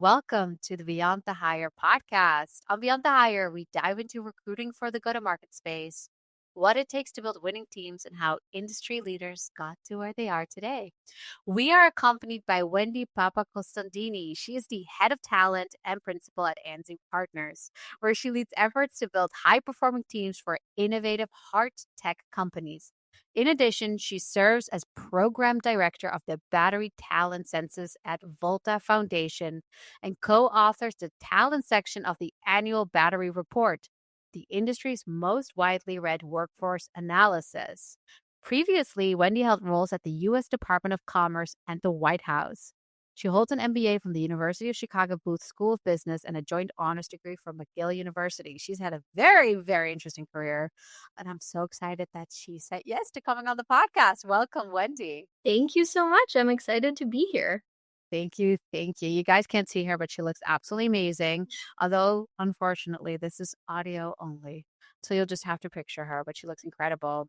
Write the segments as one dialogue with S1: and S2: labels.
S1: Welcome to the Beyond the Hire podcast. On Beyond the Hire, we dive into recruiting for the go-to-market space, what it takes to build winning teams, and how industry leaders got to where they are today. We are accompanied by Wendy Papakostandini. She is the head of talent and principal at Anzu Partners, where she leads efforts to build high-performing teams for innovative hard tech companies. In addition, she serves as program director of the Battery Talent Census at Volta Foundation and co authors the talent section of the annual Battery Report, the industry's most widely read workforce analysis. Previously, Wendy held roles at the U.S. Department of Commerce and the White House. She holds an MBA from the University of Chicago Booth School of Business and a joint honors degree from McGill University. She's had a very, very interesting career, and I'm so excited that she said yes to coming on the podcast. Welcome, Wendy.
S2: Thank you so much. I'm excited to be here.
S1: Thank you. Thank you. You guys can't see her, but she looks absolutely amazing. Although, unfortunately, this is audio only. So you'll just have to picture her, but she looks incredible.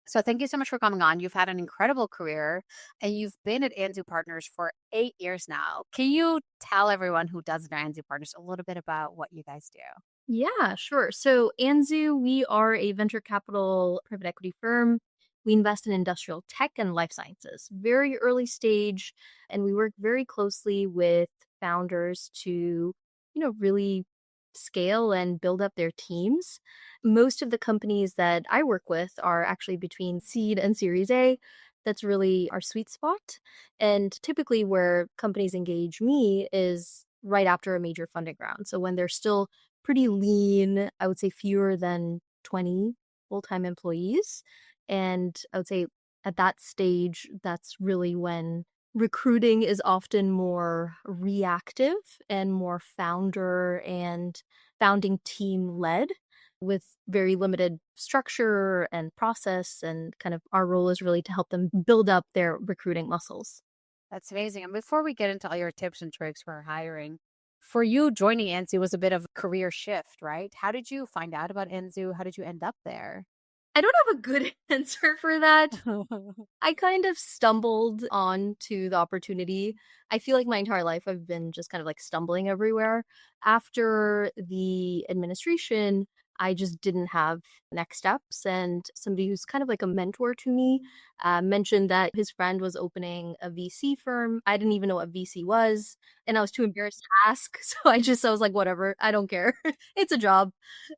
S1: So thank you so much for coming on. You've had an incredible career and you've been at Anzu Partners for 8 years now. Can you tell everyone who doesn't know Anzu Partners a little bit about what you guys do?
S2: Yeah, sure. So, Anzu, we are a venture capital private equity firm. We invest in industrial tech and life sciences, very early stage, and we work very closely with founders to, really scale and build up their teams. Most of the companies that I work with are actually between seed and Series A. That's really our sweet spot. And typically, where companies engage me is right after a major funding round. So, when they're still pretty lean, I would say fewer than 20 full-time employees. And I would say at that stage, that's really when recruiting is often more reactive and more founder and founding team led with very limited structure and process. And kind of our role is really to help them build up their recruiting muscles.
S1: That's amazing. And before we get into all your tips and tricks for hiring, for you, joining Anzu was a bit of a career shift, right? How did you find out about Anzu? How did you end up there?
S2: I don't have a good answer for that. I kind of stumbled onto the opportunity. I feel like my entire life I've been just kind of like stumbling everywhere. After the administration, I just didn't have next steps. And somebody who's kind of like a mentor to me mentioned that his friend was opening a VC firm. I didn't even know what VC was. And I was too embarrassed to ask. So I was like, whatever, I don't care. It's a job.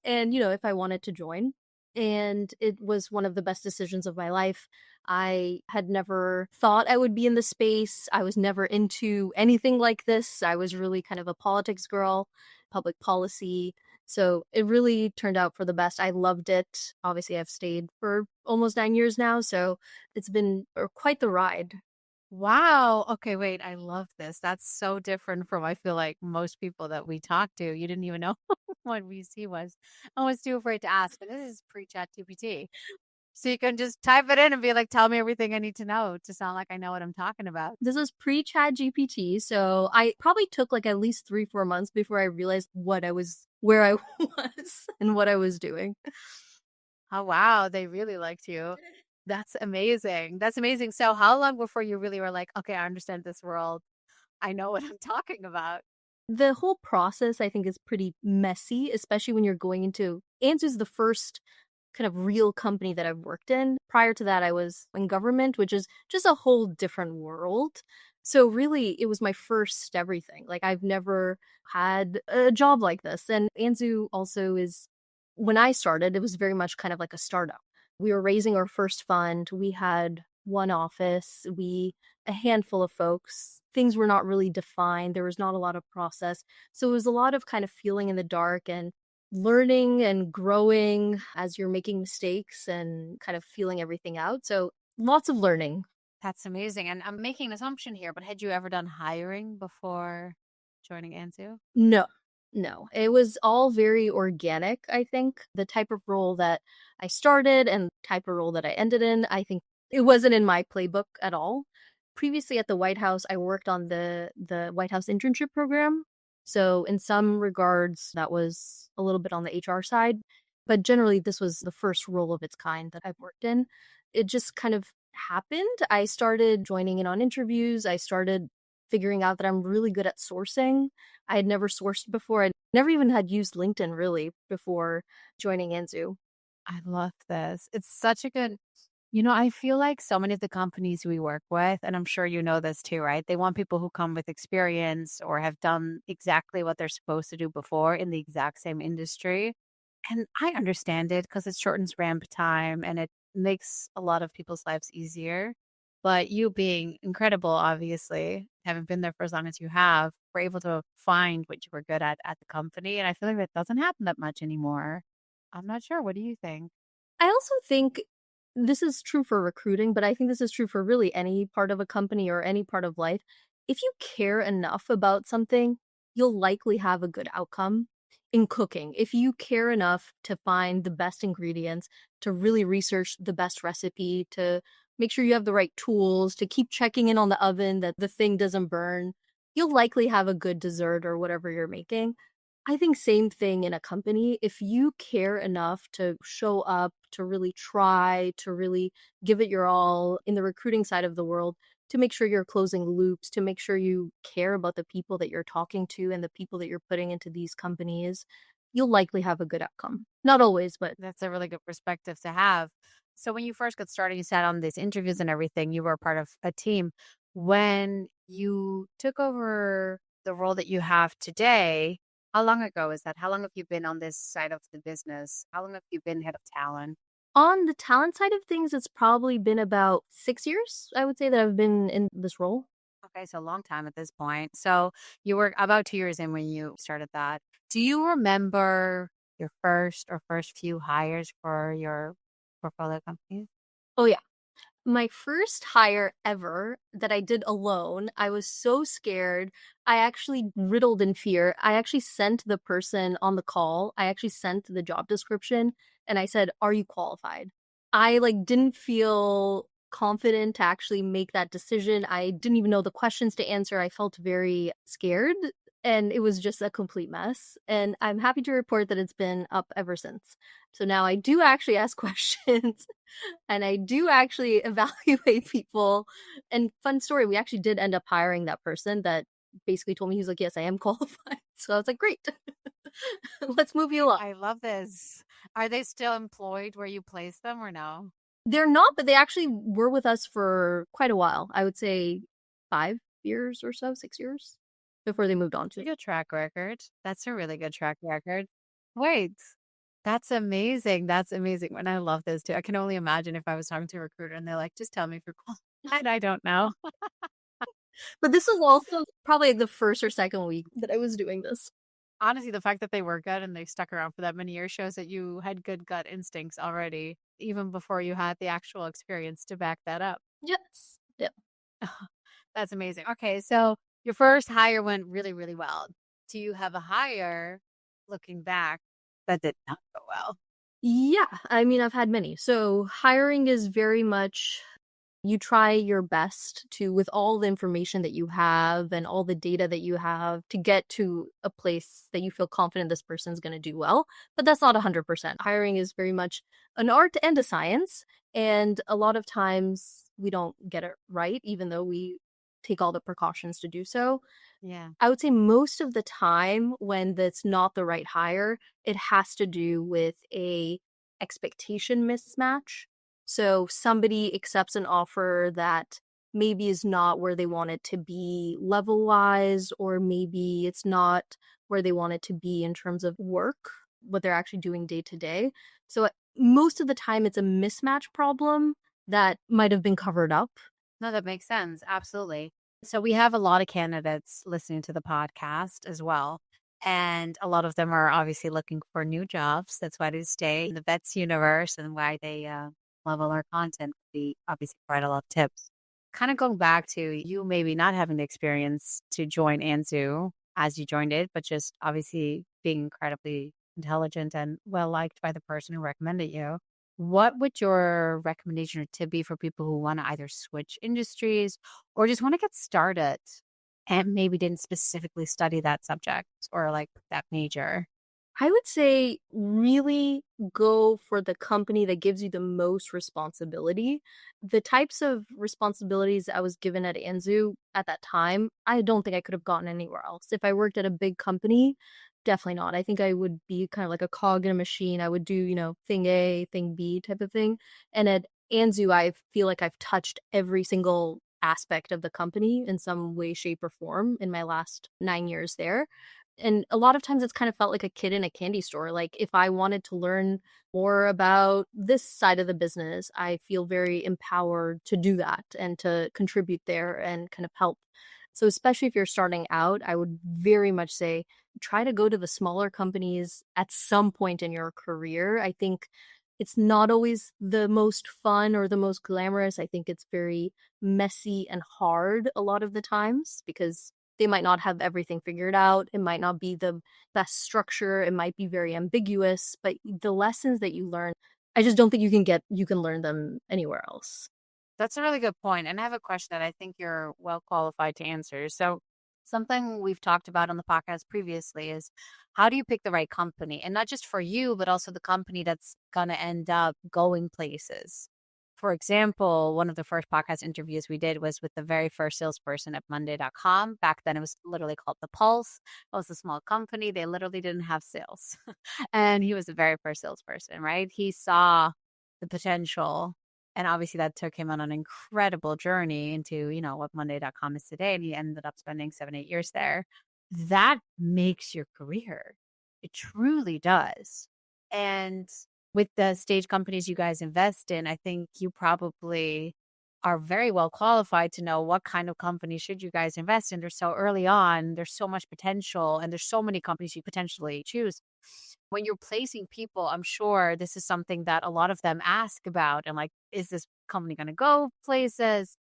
S2: And, if I wanted to join, and it was one of the best decisions of my life. I had never thought I would be in the space. I was never into anything like this. I was really kind of a politics girl, public policy. So it really turned out for the best. I loved it. Obviously, I've stayed for almost 9 years now. So it's been quite the ride.
S1: Wow. Okay, wait. I love this. That's so different from I feel like most people that we talk to. You didn't even know what VC was. I was too afraid to ask, but this is pre-chat GPT. So you can just type it in and be like, tell me everything I need to know to sound like I know what I'm talking about.
S2: This was pre-chat GPT, so I probably took like at least 3-4 months before I realized where I was and what I was doing.
S1: Oh, wow. They really liked you. That's amazing. That's amazing. So how long before you really were like, okay, I understand this world. I know what I'm talking about.
S2: The whole process, I think, is pretty messy, especially when you're going into Anzu's the first kind of real company that I've worked in. Prior to that, I was in government, which is just a whole different world. So really, it was my first everything. Like I've never had a job like this. And Anzu also is, when I started, it was very much kind of like a startup. We were raising our first fund. We had one office, a handful of folks. Things were not really defined. There was not a lot of process. So it was a lot of kind of feeling in the dark and learning and growing as you're making mistakes and kind of feeling everything out. So lots of learning.
S1: That's amazing. And I'm making an assumption here, but had you ever done hiring before joining Anzu?
S2: No, it was all very organic, I think. The type of role that I started and type of role that I ended in, I think it wasn't in my playbook at all. Previously at the White House, I worked on the White House internship program. So in some regards, that was a little bit on the HR side. But generally, this was the first role of its kind that I've worked in. It just kind of happened. I started joining in on interviews. I started figuring out that I'm really good at sourcing. I had never sourced before. I never even had used LinkedIn really before joining Anzu.
S1: I love this. It's such a good I feel like so many of the companies we work with, and I'm sure you know this too, right? They want people who come with experience or have done exactly what they're supposed to do before in the exact same industry. And I understand it because it shortens ramp time and it makes a lot of people's lives easier. But you being incredible, obviously, having been there for as long as you have, were able to find what you were good at the company. And I feel like that doesn't happen that much anymore. I'm not sure. What do you think?
S2: I also think this is true for recruiting, but I think this is true for really any part of a company or any part of life. If you care enough about something, you'll likely have a good outcome. In cooking, if you care enough to find the best ingredients, to really research the best recipe, to make sure you have the right tools, to keep checking in on the oven that the thing doesn't burn, you'll likely have a good dessert or whatever you're making. I think same thing in a company. If you care enough to show up, to really try, to really give it your all in the recruiting side of the world, to make sure you're closing loops, to make sure you care about the people that you're talking to and the people that you're putting into these companies, you'll likely have a good outcome. Not always, but
S1: That's a really good perspective to have. So when you first got started, you sat on these interviews and everything, you were a part of a team. When you took over the role that you have today, how long ago is that? How long have you been on this side of the business? How long have you been head of talent?
S2: on the talent side of things, it's probably been about 6 years, I would say, that I've been in this role.
S1: Okay, so a long time at this point. So you were about 2 years in when you started that. Do you remember your first few hires for your portfolio companies?
S2: Oh, yeah. My first hire ever that I did alone, I was so scared. I actually riddled in fear. I actually sent the person on the call, I actually sent the job description and I said, "Are you qualified?" I like didn't feel confident to actually make that decision. I didn't even know the questions to answer. I felt very scared and it was just a complete mess. And I'm happy to report that it's been up ever since. So now I do actually ask questions and I do actually evaluate people. And fun story, we actually did end up hiring that person that basically told me, he was like, "Yes, I am qualified." So I was like, "Great, let's move you along."
S1: I love this. Are they still employed where you place them or no?
S2: They're not, but they actually were with us for quite a while. I would say 5 years or so, 6 years before they moved on
S1: That's a
S2: to.
S1: good track record. That's a really good track record. Wait, that's amazing. That's amazing. And I love this too. I can only imagine if I was talking to a recruiter and they're like, just tell me if you're qualified. I don't know.
S2: But this was also probably the first or second week that I was doing this.
S1: Honestly, the fact that they were good and they stuck around for that many years shows that you had good gut instincts already, even before you had the actual experience to back that up.
S2: Yes. Yeah.
S1: That's amazing. Okay, so your first hire went really, really well. Do you have a hire looking back that did not go well?
S2: Yeah, I mean, I've had many. So hiring is very much you try your best to, with all the information that you have and all the data that you have, to get to a place that you feel confident this person's going to do well. But that's not 100%. Hiring is very much an art and a science. And a lot of times we don't get it right, even though we take all the precautions to do so.
S1: Yeah.
S2: I would say most of the time when that's not the right hire, it has to do with a expectation mismatch. So somebody accepts an offer that maybe is not where they want it to be level wise, or maybe it's not where they want it to be in terms of work, what they're actually doing day to day. So most of the time it's a mismatch problem that might have been covered up.
S1: No, that makes sense. Absolutely. So we have a lot of candidates listening to the podcast as well. And a lot of them are obviously looking for new jobs. That's why they stay in the vets universe and why they love all our content. We obviously provide a lot of tips. Kind of going back to you maybe not having the experience to join Anzu as you joined it, but just obviously being incredibly intelligent and well liked by the person who recommended you. What would your recommendation or tip be for people who want to either switch industries or just want to get started and maybe didn't specifically study that subject or like that major?
S2: I would say really go for the company that gives you the most responsibility. The types of responsibilities I was given at Anzu at that time, I don't think I could have gotten anywhere else. If I worked at a big company, definitely not. I think I would be kind of like a cog in a machine. I would do, thing A, thing B type of thing. And at Anzu, I feel like I've touched every single aspect of the company in some way, shape, or form in my last 9 years there. And a lot of times it's kind of felt like a kid in a candy store. Like if I wanted to learn more about this side of the business, I feel very empowered to do that and to contribute there and kind of help. So especially if you're starting out, I would very much say try to go to the smaller companies at some point in your career. I think it's not always the most fun or the most glamorous. I think it's very messy and hard a lot of the times because they might not have everything figured out. It might not be the best structure. It might be very ambiguous, but the lessons that you learn, I just don't think you can learn them anywhere else.
S1: That's a really good point. And I have a question that I think you're well qualified to answer. So, something we've talked about on the podcast previously is how do you pick the right company? And not just for you, but also the company that's going to end up going places. For example, one of the first podcast interviews we did was with the very first salesperson at Monday.com. Back then, it was literally called The Pulse. It was a small company. They literally didn't have sales. And he was the very first salesperson, right? He saw the potential, and obviously that took him on an incredible journey into, what Monday.com is today. And he ended up spending 7, 8 years there. That makes your career. It truly does. And with the stage companies you guys invest in, I think you probably are very well qualified to know what kind of company should you guys invest in. They're so early on, there's so much potential, and there's so many companies you potentially choose. When you're placing people, I'm sure this is something that a lot of them ask about and like, is this company going to go places?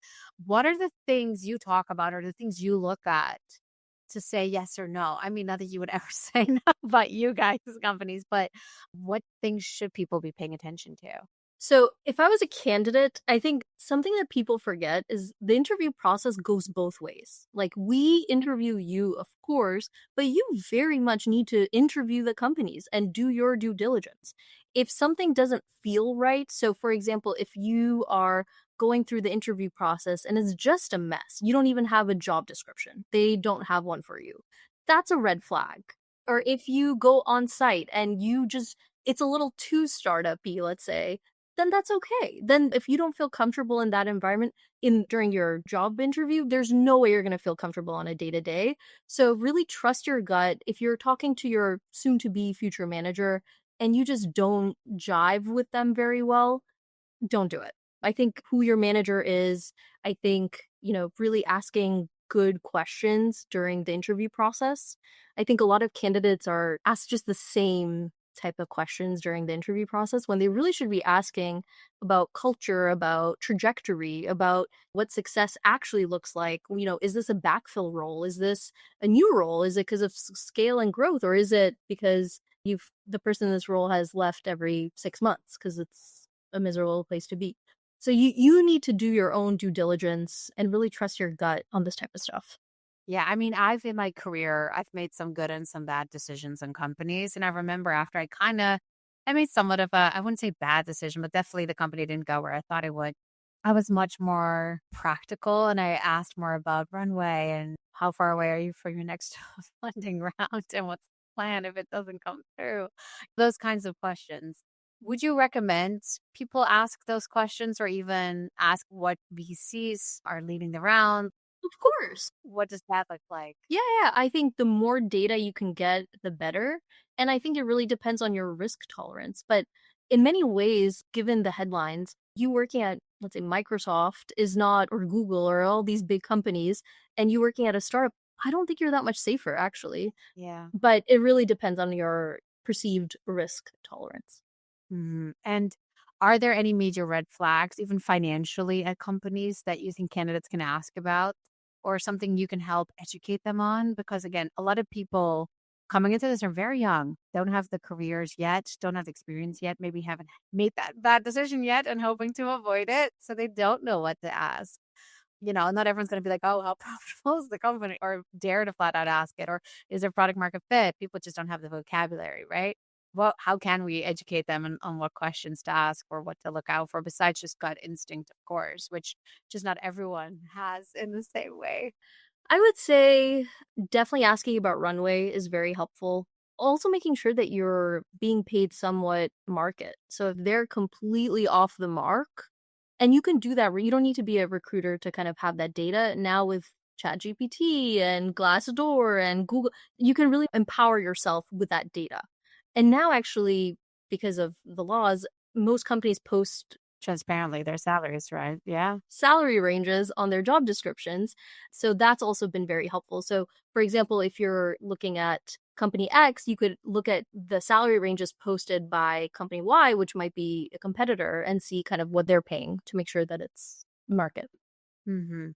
S1: What are the things you talk about or the things you look at to say yes or no? I mean, not that you would ever say no about you guys' companies, but what things should people be paying attention to?
S2: So, if I was a candidate, I think something that people forget is the interview process goes both ways. Like, we interview you, of course, but you very much need to interview the companies and do your due diligence. If something doesn't feel right, so for example, if you are going through the interview process and it's just a mess, you don't even have a job description, they don't have one for you, that's a red flag. Or if you go on site and it's a little too startup-y, let's say, then that's okay. Then if you don't feel comfortable in that environment during your job interview, there's no way you're going to feel comfortable on a day-to-day. So really trust your gut. If you're talking to your soon to be future manager and you just don't jive with them very well, don't do it. I think who your manager is, I think, really asking good questions during the interview process. I think a lot of candidates are asked just the same type of questions during the interview process when they really should be asking about culture, about trajectory, about what success actually looks like. Is this a backfill role? Is this a new role? Is it because of scale and growth? Or is it because the person in this role has left every 6 months because it's a miserable place to be? So you need to do your own due diligence and really trust your gut on this type of stuff.
S1: Yeah, I mean, I've in my career, I've made some good and some bad decisions in companies. And I remember after I made somewhat of I wouldn't say bad decision, but definitely the company didn't go where I thought it would. I was much more practical and I asked more about runway and how far away are you from your next funding round and what's the plan if it doesn't come through? Those kinds of questions. Would you recommend people ask those questions or even ask what VCs are leading the round?
S2: Of course.
S1: What does that look like?
S2: Yeah, yeah. I think the more data you can get, the better. And I think it really depends on your risk tolerance. But in many ways, given the headlines, you working at, let's say, Microsoft is not, or Google, or all these big companies, and you working at a startup, I don't think you're that much safer, actually.
S1: Yeah.
S2: But it really depends on your perceived risk tolerance.
S1: And are there any major red flags, even financially, at companies that you think candidates can ask about or something you can help educate them on? Because again, a lot of people coming into this are very young, don't have the careers yet, don't have the experience yet, maybe haven't made that bad decision yet and hoping to avoid it. So they don't know what to ask. not everyone's going to be like, oh, how profitable is the company, or dare to flat out ask it, or is there product market fit? People just don't have the vocabulary, right? Well, how can we educate them on what questions to ask or what to look out for besides just gut instinct, of course, which just not everyone has in the same way.
S2: I would say definitely asking about runway is very helpful. Also making sure that you're being paid somewhat market. So if they're completely off the mark, and you can do that, you don't need to be a recruiter to kind of have that data. Now with ChatGPT and Glassdoor and Google, you can really empower yourself with that data. And now actually, because of the laws, most companies post
S1: Transparently, their salaries, right? Yeah.
S2: salary ranges on their job descriptions. So that's also been very helpful. So, for example, if you're looking at company X, you could look at the salary ranges posted by company Y, which might be a competitor, and see kind of what they're paying to make sure that it's market.
S1: Hmm.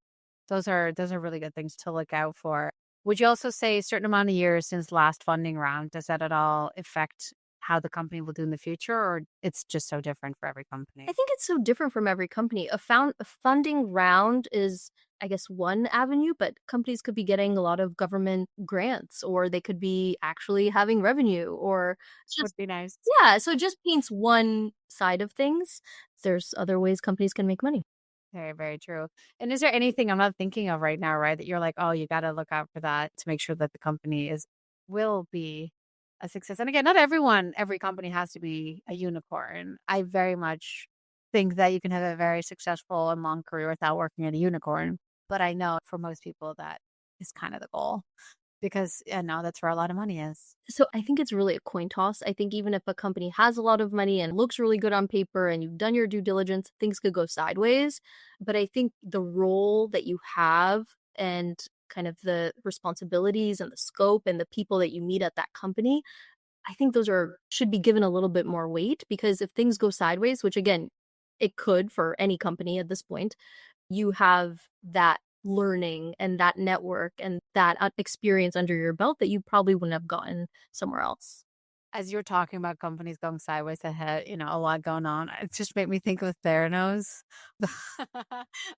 S1: Those are really good things to look out for. Would you also say a certain amount of years since last funding round, does that at all affect how the company will do in the future, or it's just so different for every
S2: I
S1: company?
S2: think it's so different from every company. A funding round is, I guess, one avenue, but companies could be getting a lot of government grants, or they could be actually having revenue, or it's
S1: Would
S2: just,
S1: be nice.
S2: yeah, so it just paints one side of things. There's other ways companies can make money.
S1: Very, very true. And is there anything I'm not thinking of right now, right, that you're like, oh, you got to look out for that to make sure that the company will be a success? And again, not every company has to be a unicorn. I very much think that you can have a very successful and long career without working at a unicorn. But I know for most people that is kind of the goal because that's where a lot of money is.
S2: So I think it's really a coin toss. I think even if a company has a lot of money and looks really good on paper and you've done your due diligence, things could go sideways. But I think the role that you have and kind of the responsibilities and the scope and the people that you meet at that company, I think those are should be given a little bit more weight, because if things go sideways, which again, it could for any company at this point, you have that learning and that network and that experience under your belt that you probably wouldn't have gotten somewhere else.
S1: As you're talking about companies going sideways ahead, a lot going on. It just made me think of Theranos.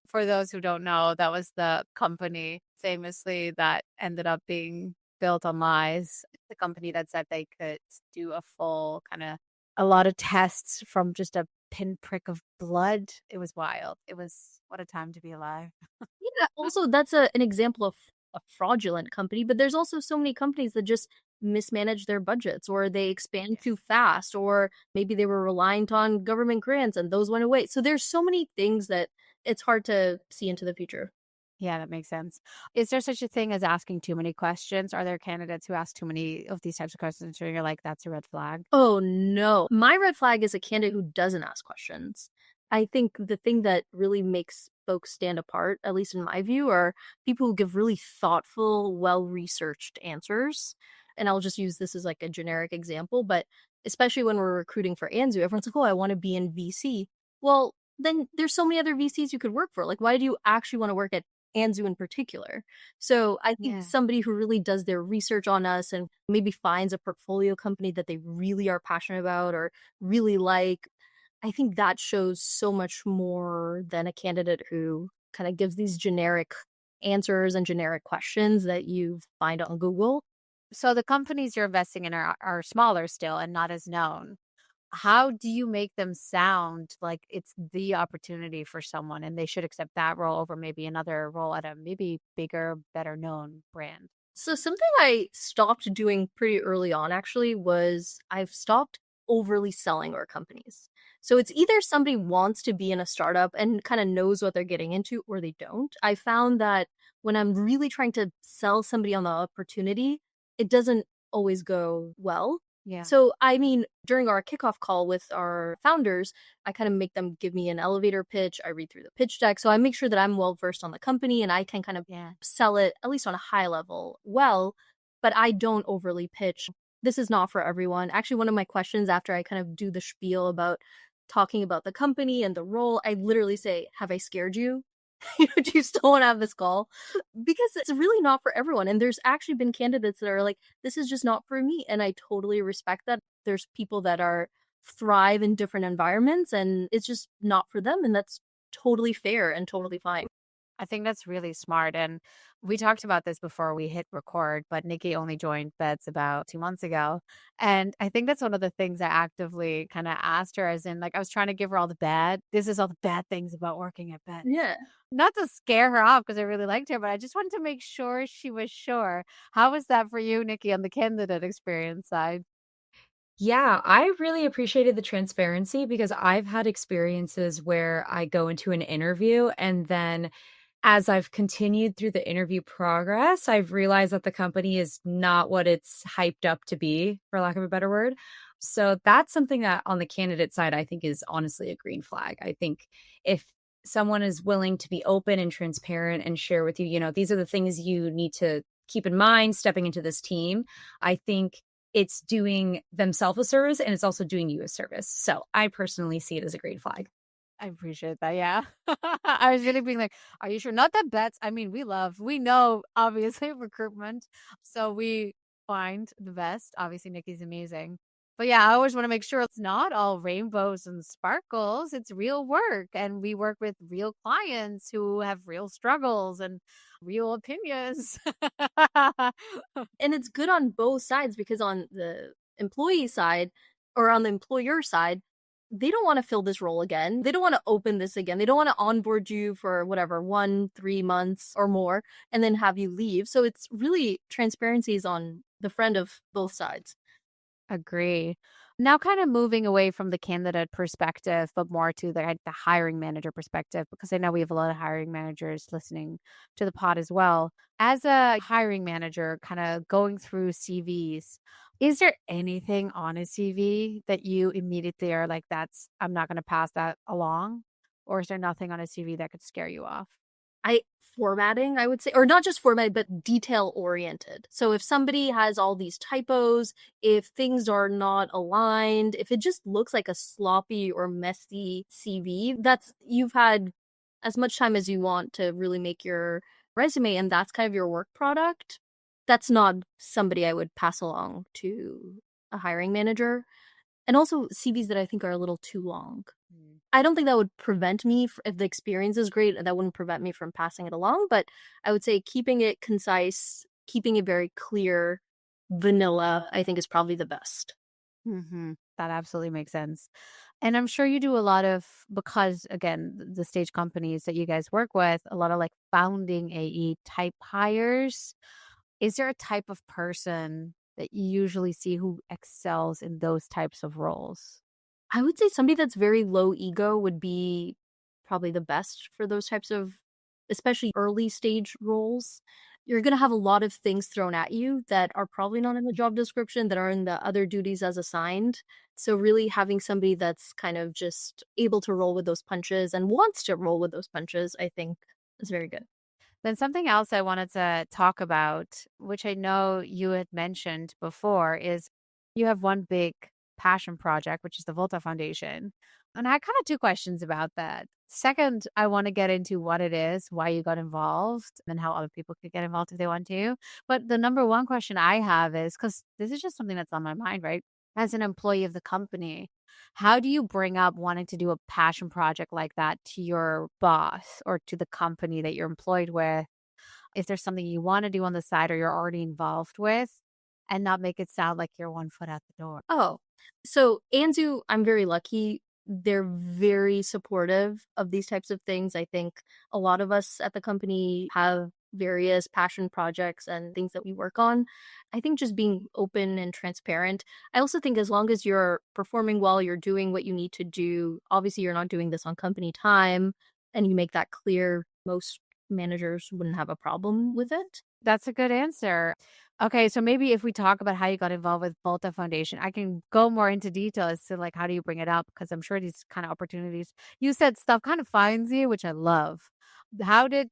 S1: For those who don't know, that was the company famously that ended up being built on lies. The company that said they could do a full kind of a lot of tests from just a pinprick of blood. It was wild. It was what a time to be alive.
S2: Yeah, also that's an example of a fraudulent company, but there's also so many companies that just mismanage their budgets, or they expand too fast, or maybe they were reliant on government grants and those went away. So there's so many things that it's hard to see into the future.
S1: Yeah, that makes sense. Is there such a thing as asking too many questions? Are there candidates who ask too many of these types of questions and you're like, that's a red flag?
S2: Oh no. My red flag is a candidate who doesn't ask questions. I think the thing that really makes folks stand apart, at least in my view, are people who give really thoughtful, well researched answers. And I'll just use this as like a generic example, but especially when we're recruiting for Anzu, everyone's like, oh, I want to be in VC. Well, then there's so many other VCs you could work for. Like, why do you actually want to work at Anzu in particular? So I think
S1: Yeah.
S2: somebody who really does their research on us and maybe finds a portfolio company that they really are passionate about or really like, I think that shows so much more than a candidate who kind of gives these generic answers and generic questions that you find on Google.
S1: So the companies you're investing in are smaller still and not as known. How do you make them sound like it's the opportunity for someone and they should accept that role over maybe another role at a maybe bigger, better known brand?
S2: So something I stopped doing pretty early on actually was I've stopped overly selling our companies. So it's either somebody wants to be in a startup and kind of knows what they're getting into, or they don't. I found that when I'm really trying to sell somebody on the opportunity, it doesn't always go well.
S1: Yeah.
S2: So, I mean, during our kickoff call with our founders, I kind of make them give me an elevator pitch. I read through the pitch deck. So I make sure that I'm well versed on the company and I can kind of
S1: Yeah.
S2: sell it, at least on a high level, well, but I don't overly pitch. This is not for everyone. Actually, one of my questions after I kind of do the spiel about talking about the company and the role, I literally say, have I scared you? Do you still want to have this call? Because it's really not for everyone. And there's actually been candidates that are like, this is just not for me. And I totally respect that. There's people that are thrive in different environments and it's just not for them. And that's totally fair and totally fine.
S1: I think that's really smart. And we talked about this before we hit record, but Nikki only joined Beds about 2 months ago. And I think that's one of the things I actively kind of asked her, as in, like, I was trying to give her this is all the bad things about working at Beds.
S2: Yeah.
S1: Not to scare her off because I really liked her, but I just wanted to make sure she was sure. How was that for you, Nikki, on the candidate experience side?
S3: Yeah, I really appreciated the transparency because I've had experiences where I go into an interview and then as I've continued through the interview progress, I've realized that the company is not what it's hyped up to be, for lack of a better word. So that's something that on the candidate side, I think is honestly a green flag. I think if someone is willing to be open and transparent and share with you, these are the things you need to keep in mind stepping into this team, I think it's doing themselves a service and it's also doing you a service. So I personally see it as a green flag.
S1: I appreciate that, yeah. I was really being like, "Are you sure?" Not that bets I mean, we know, obviously, recruitment, so we find the best. Obviously, Nikki's amazing. But, yeah, I always wanna make sure it's not all rainbows and sparkles, it's real work, and we work with real clients who have real struggles and real opinions.
S2: And it's good on both sides because on the employee side or on the employer side, they don't want to fill this role again. They don't want to open this again. They don't want to onboard you for whatever, 1, 3 months or more and then have you leave. So it's really transparency is on the friend of both sides.
S1: Agree. Now, kind of moving away from the candidate perspective, but more to the hiring manager perspective, because I know we have a lot of hiring managers listening to the pod as well. As a hiring manager, kind of going through CVs, is there anything on a CV that you immediately are like, I'm not going to pass that along? Or is there nothing on a CV that could scare you off?
S2: I Formatting, I would say, or not just formatted, but detail oriented. So if somebody has all these typos, if things are not aligned, if it just looks like a sloppy or messy CV, that's you've had as much time as you want to really make your resume and that's kind of your work product. That's not somebody I would pass along to a hiring manager. And also CVs that I think are a little too long. I don't think that would prevent me if the experience is great, that wouldn't prevent me from passing it along, but I would say keeping it concise, keeping it very clear, vanilla, I think is probably the best.
S1: That absolutely makes sense. And I'm sure you do a lot of, because again, the stage companies that you guys work with, a lot of like founding AE type hires. Is there a type of person that you usually see who excels in those types of roles?
S2: I would say somebody that's very low ego would be probably the best for those types of, especially early stage roles. You're going to have a lot of things thrown at you that are probably not in the job description, that are in the other duties as assigned. So, really having somebody that's kind of just able to roll with those punches and wants to roll with those punches, I think is very good.
S1: Then something else I wanted to talk about, which I know you had mentioned before, is you have one big passion project, which is the Volta Foundation. And I had kind of two questions about that. Second, I want to get into what it is, why you got involved, and how other people could get involved if they want to. But the number one question I have is, because this is just something that's on my mind, right? As an employee of the company, how do you bring up wanting to do a passion project like that to your boss or to the company that you're employed with? If there's something you want to do on the side or you're already involved with, and not make it sound like you're one foot out the door.
S2: Oh, so Anzu, I'm very lucky. They're very supportive of these types of things. I think a lot of us at the company have various passion projects and things that we work on. I think just being open and transparent. I also think as long as you're performing well, you're doing what you need to do. Obviously, you're not doing this on company time and you make that clear. Most managers wouldn't have a problem with it.
S1: That's a good answer. Okay, so maybe if we talk about how you got involved with Volta Foundation, I can go more into detail as to like how do you bring it up, because I'm sure these kind of opportunities you said stuff kind of finds you, which I love. How did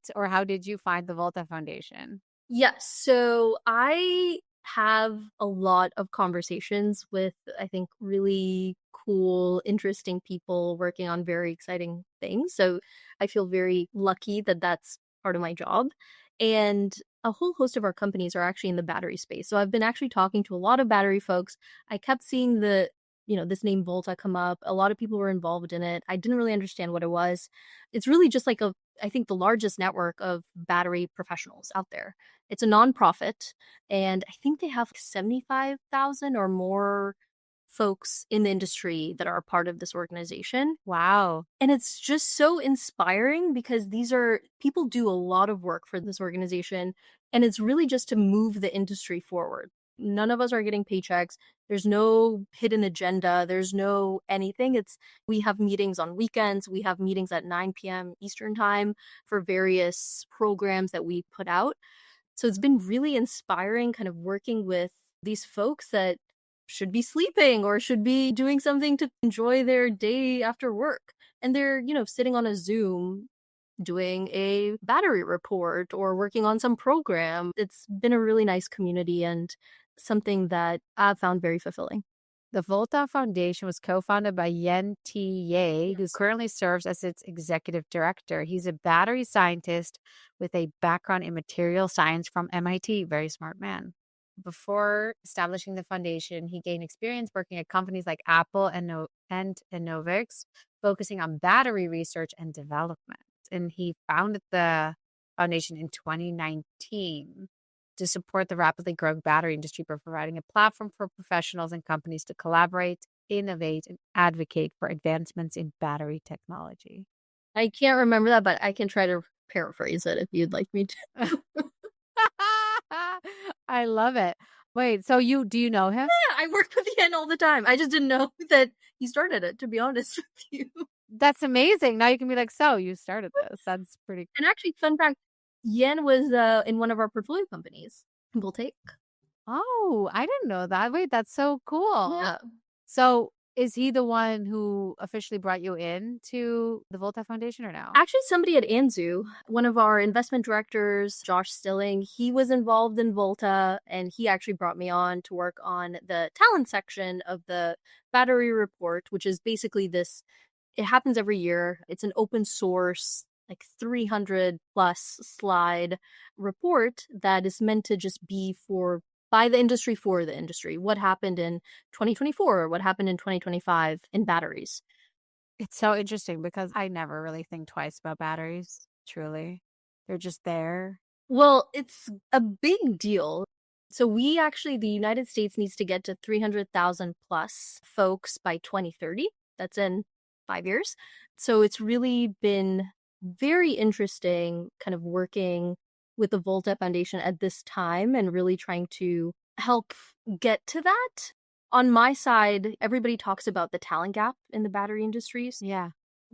S1: you find the Volta Foundation?
S2: Yes. So I have a lot of conversations with, I think, really cool, interesting people working on very exciting things. So I feel very lucky that that's part of my job. And a whole host of our companies are actually in the battery space. So I've been actually talking to a lot of battery folks. I kept seeing the this name Volta come up. A lot of people were involved in it. I didn't really understand what it was. It's really just like I think the largest network of battery professionals out there. It's a nonprofit, and I think they have 75,000 or more folks in the industry that are a part of this organization.
S1: Wow.
S2: And it's just so inspiring because these are people do a lot of work for this organization, and it's really just to move the industry forward. None of us are getting paychecks. There's no hidden agenda. There's no anything. We have meetings on weekends. We have meetings at 9 p.m. Eastern time for various programs that we put out. So it's been really inspiring kind of working with these folks that should be sleeping or should be doing something to enjoy their day after work. And they're, sitting on a Zoom doing a battery report or working on some program. It's been a really nice community and something that I've found very fulfilling.
S1: The Volta Foundation was co-founded by Yen T. Ye, who
S2: Yes.
S1: currently serves as its executive director. He's a battery scientist with a background in material science from MIT. Very smart man. Before establishing the foundation, he gained experience working at companies like Apple and Enovix, focusing on battery research and development. And he founded the foundation in 2019 to support the rapidly growing battery industry by providing a platform for professionals and companies to collaborate, innovate, and advocate for advancements in battery technology.
S2: I can't remember that, but I can try to paraphrase it if you'd like me to.
S1: I love it. Wait, so do you know him?
S2: Yeah, I work with Yen all the time. I just didn't know that he started it, to be honest with you.
S1: That's amazing. Now you can be like, so you started this. That's pretty cool.
S2: And actually, fun fact, Yen was in one of our portfolio companies. We'll take.
S1: Oh, I didn't know that. Wait, that's so cool.
S2: Yeah.
S1: So is he the one who officially brought you in to the Volta Foundation or no?
S2: Actually, somebody at Anzu, one of our investment directors, Josh Stilling, he was involved in Volta, and he actually brought me on to work on the talent section of the battery report, which is basically this. It happens every year. It's an open source, like 300 plus slide report that is meant to just be by the industry for the industry. What happened in 2024? What happened in 2025 in batteries?
S1: It's so interesting because I never really think twice about batteries, truly. They're just there.
S2: Well, it's a big deal. So the United States needs to get to 300,000 plus folks by 2030. That's in 5 years. So it's really been very interesting kind of working with the Volta Foundation at this time and really trying to help get to that. On my side, everybody talks about the talent gap in the battery industries.
S1: Yeah.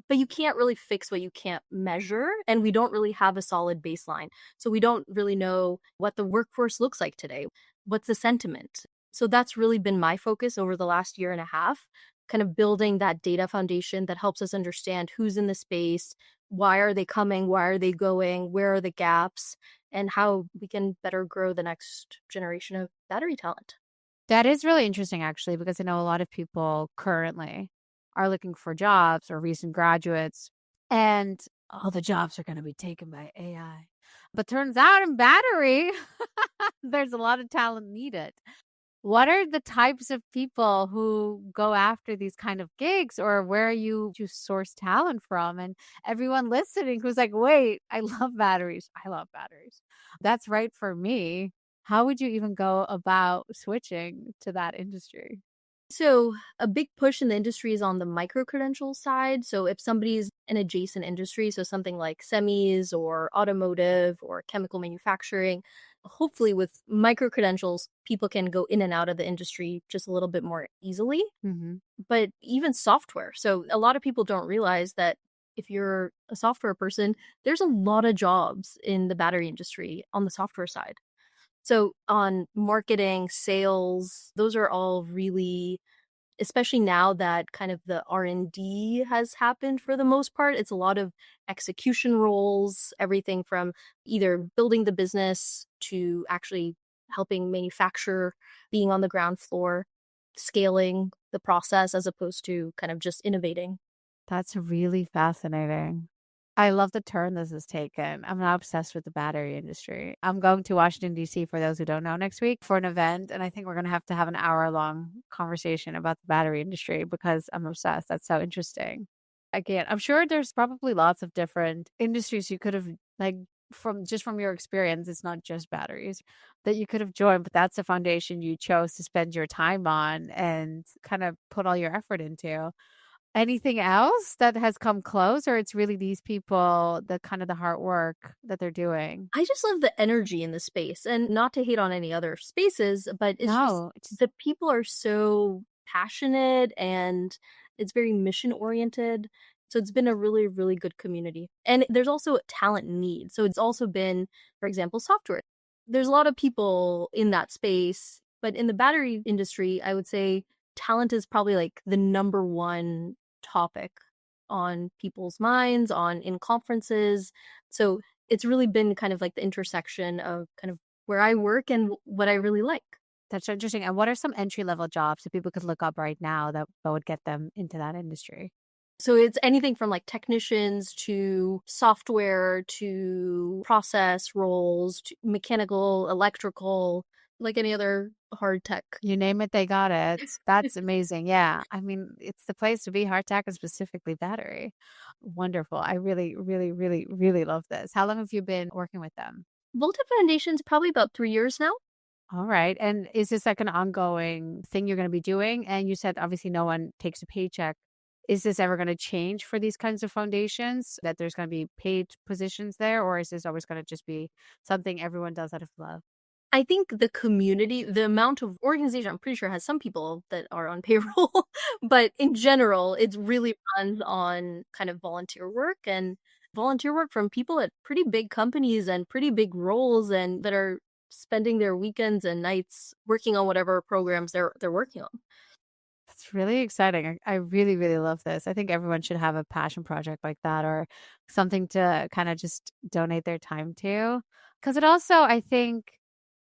S2: But you can't really fix what you can't measure, and we don't really have a solid baseline. So we don't really know what the workforce looks like today. What's the sentiment? So that's really been my focus over the last year and a half, kind of building that data foundation that helps us understand who's in the space, why are they coming, why are they going, where are the gaps, and how we can better grow the next generation of battery talent.
S1: That is really interesting, actually, because I know a lot of people currently are looking for jobs or recent graduates, and all the jobs are going to be taken by AI. But turns out in battery, there's a lot of talent needed. What are the types of people who go after these kind of gigs, or where you source talent from? And everyone listening who's like, wait, I love batteries. I love batteries. That's right for me. How would you even go about switching to that industry?
S2: So a big push in the industry is on the micro-credential side. So if somebody's an adjacent industry, so something like semis or automotive or chemical manufacturing, hopefully with micro-credentials, people can go in and out of the industry just a little bit more easily.
S1: Mm-hmm.
S2: But even software. So a lot of people don't realize that if you're a software person, there's a lot of jobs in the battery industry on the software side. So on marketing, sales, those are all really, especially now that kind of the R&D has happened for the most part, it's a lot of execution roles, everything from either building the business to actually helping manufacture, being on the ground floor, scaling the process as opposed to kind of just innovating.
S1: That's really fascinating. I love the turn this has taken. I'm now obsessed with the battery industry. I'm going to Washington, D.C., for those who don't know, next week for an event. And I think we're going to have an hour-long conversation about the battery industry because I'm obsessed. That's so interesting. Again, I'm sure there's probably lots of different industries you could have, like, from your experience, it's not just batteries that you could have joined, but that's the foundation you chose to spend your time on and kind of put all your effort into. Anything else that has come close, or it's really these people, the kind of the hard work that they're doing?
S2: I just love the energy in the space, and not to hate on any other spaces, but it's just
S1: No, it's
S2: the people are so passionate and it's very mission oriented. So it's been a really, really good community. And there's also talent need. So it's also been, for example, software. There's a lot of people in that space, but in the battery industry, I would say talent is probably like the number one topic on people's minds, on in conferences. So it's really been kind of like the intersection of kind of where I work and what I really like.
S1: that's so interesting. And what are some entry level jobs that people could look up right now that would get them into that industry?
S2: So it's anything from like technicians to software to process roles to mechanical, electrical, like any other hard tech.
S1: You name it, they got it. That's amazing. Yeah. I mean, it's the place to be, hard tech and specifically battery. Wonderful. I really, really, really, really love this. How long have you been working with them?
S2: Volta Foundation's probably about 3 years now.
S1: All right. And is this like an ongoing thing you're going to be doing? And you said obviously no one takes a paycheck. Is this ever going to change for these kinds of foundations that there's going to be paid positions there? Or is this always going to just be something everyone does out of love?
S2: I think the community, the amount of organization, I'm pretty sure has some people that are on payroll, but in general, it really runs on kind of volunteer work and volunteer work from people at pretty big companies and pretty big roles and that are spending their weekends and nights working on whatever programs they're working on.
S1: It's really exciting. I really, really love this. I think everyone should have a passion project like that or something to kind of just donate their time to. Because it also, I think,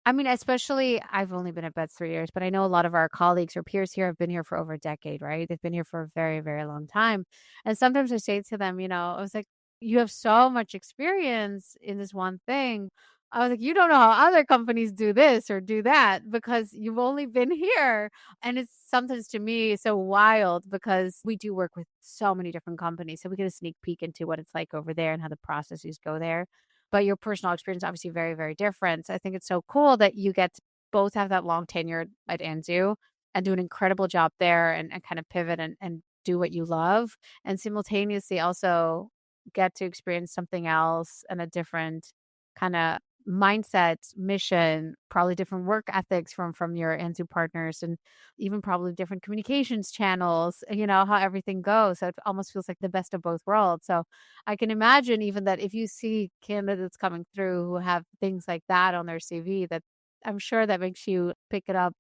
S1: I mean, especially I've only been at Bets 3 years, but I know a lot of our colleagues or peers here have been here for over a decade, right? They've been here for a very, very long time. And sometimes I say to them, I was like, you have so much experience in this one thing. I was like, you don't know how other companies do this or do that because you've only been here. And it's sometimes to me so wild because we do work with so many different companies. So we get a sneak peek into what it's like over there and how the processes go there. But your personal experience obviously very, very different. So I think it's so cool that you get to both have that long tenure at Anzu and do an incredible job there and kind of pivot and do what you love and simultaneously also get to experience something else and a different kind of mindset, mission, probably different work ethics from your Anzu partners and even probably different communications channels, how everything goes. So it almost feels like the best of both worlds. So I can imagine even that if you see candidates coming through who have things like that on their CV, that I'm sure that makes you pick it up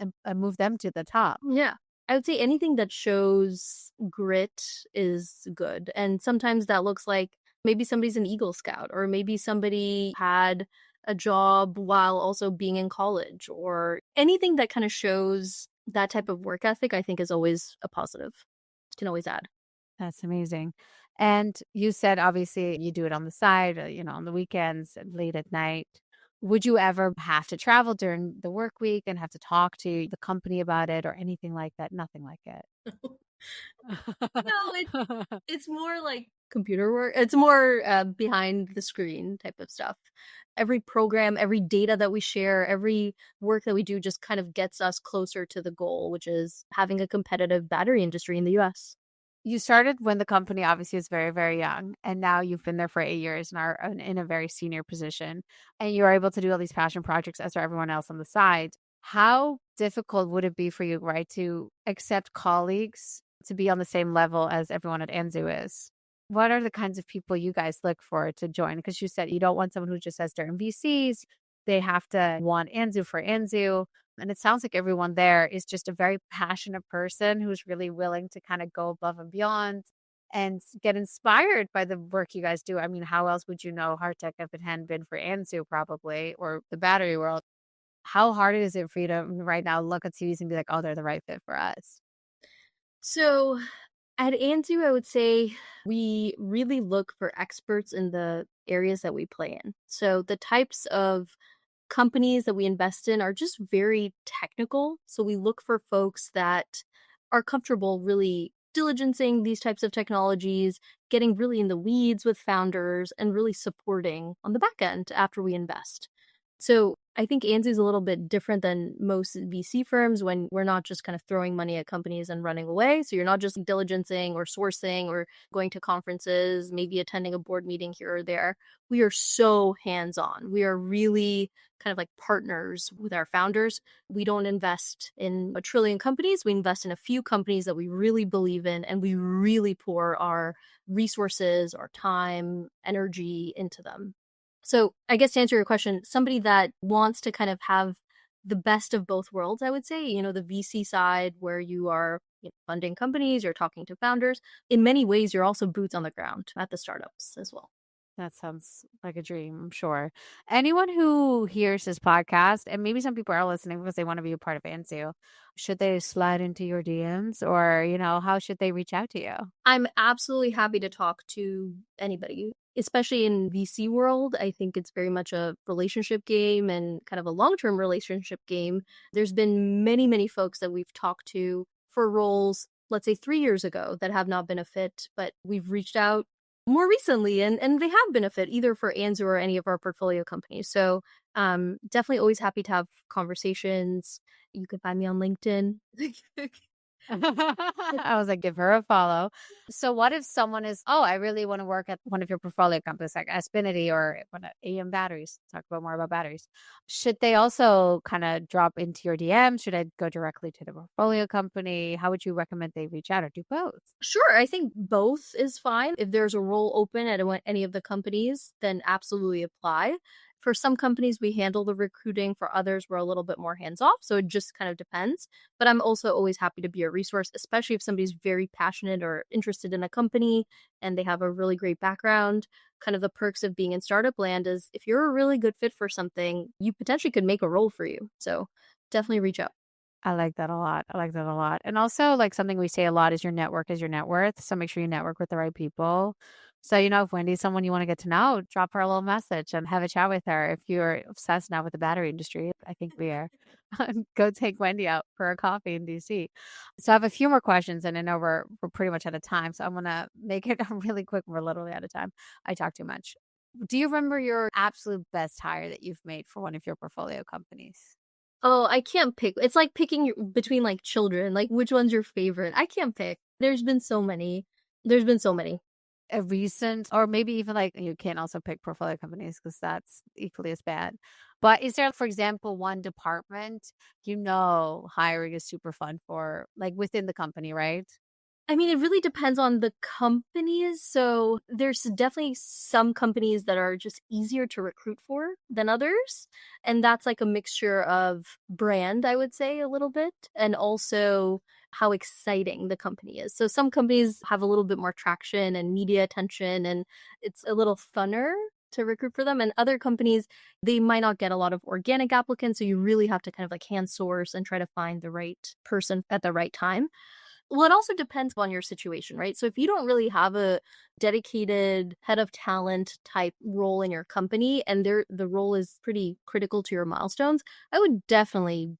S1: and move them to the top.
S2: Yeah. I would say anything that shows grit is good. And sometimes that looks like maybe somebody's an Eagle Scout, or maybe somebody had a job while also being in college, or anything that kind of shows that type of work ethic, I think is always a positive. Can always add.
S1: That's amazing. And you said obviously you do it on the side, on the weekends and late at night. Would you ever have to travel during the work week and have to talk to the company about it or anything like that? Nothing like it.
S2: No, it's more like computer work. It's more behind the screen type of stuff. Every program, every data that we share, every work that we do just kind of gets us closer to the goal, which is having a competitive battery industry in the US.
S1: You started when the company obviously is very, very young, and now you've been there for 8 years and are in a very senior position, and you're able to do all these passion projects as are everyone else on the side. How difficult would it be for you, right, to accept colleagues to be on the same level as everyone at Anzu is? What are the kinds of people you guys look for to join? Because you said you don't want someone who just says they're in VCs. They have to want Anzu for Anzu. And it sounds like everyone there is just a very passionate person who's really willing to kind of go above and beyond and get inspired by the work you guys do. I mean, how else would you know hard tech if it hadn't been for Anzu probably or the battery world? How hard is it for you to right now look at CVs and be like, oh, they're the right fit for us?
S2: So At Anzu, I would say we really look for experts in the areas that we play in. So the types of companies that we invest in are just very technical. So we look for folks that are comfortable really diligencing these types of technologies, getting really in the weeds with founders, and really supporting on the back end after we invest. So I think Anzu is a little bit different than most VC firms when we're not just kind of throwing money at companies and running away. So you're not just diligencing or sourcing or going to conferences, maybe attending a board meeting here or there. We are so hands-on. We are really kind of like partners with our founders. We don't invest in a trillion companies. We invest in a few companies that we really believe in, and we really pour our resources, our time, energy into them. So I guess to answer your question, somebody that wants to kind of have the best of both worlds, I would say, the VC side where you are funding companies, you're talking to founders. In many ways, you're also boots on the ground at the startups as well.
S1: That sounds like a dream, I'm sure. Anyone who hears this podcast, and maybe some people are listening because they want to be a part of Anzu, should they slide into your DMs or, how should they reach out to you?
S2: I'm absolutely happy to talk to anybody, especially in VC world. I think it's very much a relationship game and kind of a long-term relationship game. There's been many, many folks that we've talked to for roles, let's say 3 years ago, that have not been a fit, but we've reached out more recently and they have been a fit either for Anzu or any of our portfolio companies. So definitely always happy to have conversations. You can find me on LinkedIn.
S1: I was like, give her a follow. So what if someone is, oh, I really want to work at one of your portfolio companies like Aspinity or AM Batteries, talk about more about batteries. Should they also kind of drop into your DM? Should I go directly to the portfolio company? How would you recommend they reach out or do both?
S2: Sure, I think both is fine. If there's a role open at any of the companies, then absolutely apply. For some companies, we handle the recruiting. For others, we're a little bit more hands off. So it just kind of depends. But I'm also always happy to be a resource, especially if somebody's very passionate or interested in a company and they have a really great background. Kind of the perks of being in startup land is if you're a really good fit for something, you potentially could make a role for you. So definitely reach out.
S1: I like that a lot. I like that a lot. And also, like something we say a lot is your network is your net worth. So make sure you network with the right people. So, if Wendy's someone you want to get to know, drop her a little message and have a chat with her. If you're obsessed now with the battery industry, I think we are. Go take Wendy out for a coffee in DC. So I have a few more questions and I know we're pretty much out of time. So I'm gonna make it really quick. We're literally out of time. I talk too much. Do you remember your absolute best hire that you've made for one of your portfolio companies?
S2: Oh, I can't pick. It's like picking between like children. Like which one's your favorite? I can't pick. There's been so many. There's been so many.
S1: A recent, or maybe even like you can't also pick portfolio companies because that's equally as bad. But is there, for example, one department hiring is super fun for like within the company, right?
S2: I mean, it really depends on the companies. So there's definitely some companies that are just easier to recruit for than others. And that's like a mixture of brand, I would say, a little bit, and also how exciting the company is. So some companies have a little bit more traction and media attention, and it's a little funner to recruit for them. And other companies, they might not get a lot of organic applicants. So you really have to kind of like hand source and try to find the right person at the right time. Well, it also depends on your situation, right? So if you don't really have a dedicated head of talent type role in your company and the role is pretty critical to your milestones, I would definitely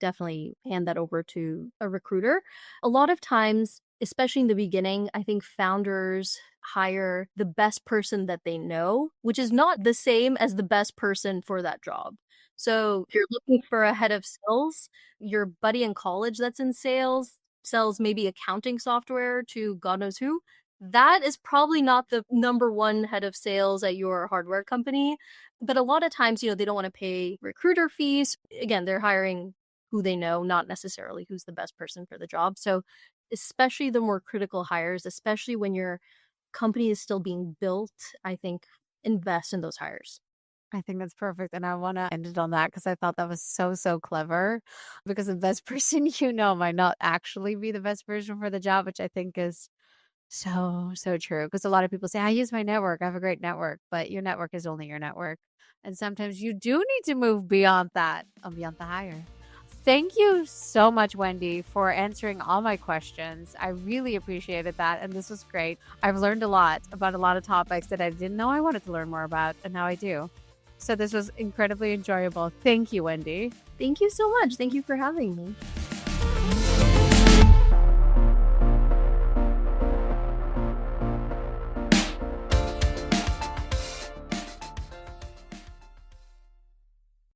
S2: hand that over to a recruiter. A lot of times, especially in the beginning, I think founders hire the best person that they know, which is not the same as the best person for that job. So if you're looking for a head of sales, your buddy in college that's in sales sells maybe accounting software to God knows who, that is probably not the number one head of sales at your hardware company. But a lot of times, they don't want to pay recruiter fees. Again, they're hiring who they know, not necessarily who's the best person for the job. So especially the more critical hires, especially when your company is still being built, I think invest in those hires.
S1: I think that's perfect. And I want to end it on that because I thought that was so, so clever because the best person might not actually be the best person for the job, which I think is so, so true. Because a lot of people say, I use my network. I have a great network, but your network is only your network. And sometimes you do need to move beyond that, beyond the hire. Thank you so much, Wendy, for answering all my questions. I really appreciated that. And this was great. I've learned a lot about a lot of topics that I didn't know I wanted to learn more about. And now I do. So this was incredibly enjoyable. Thank you, Wendy.
S2: Thank you so much. Thank you for having me.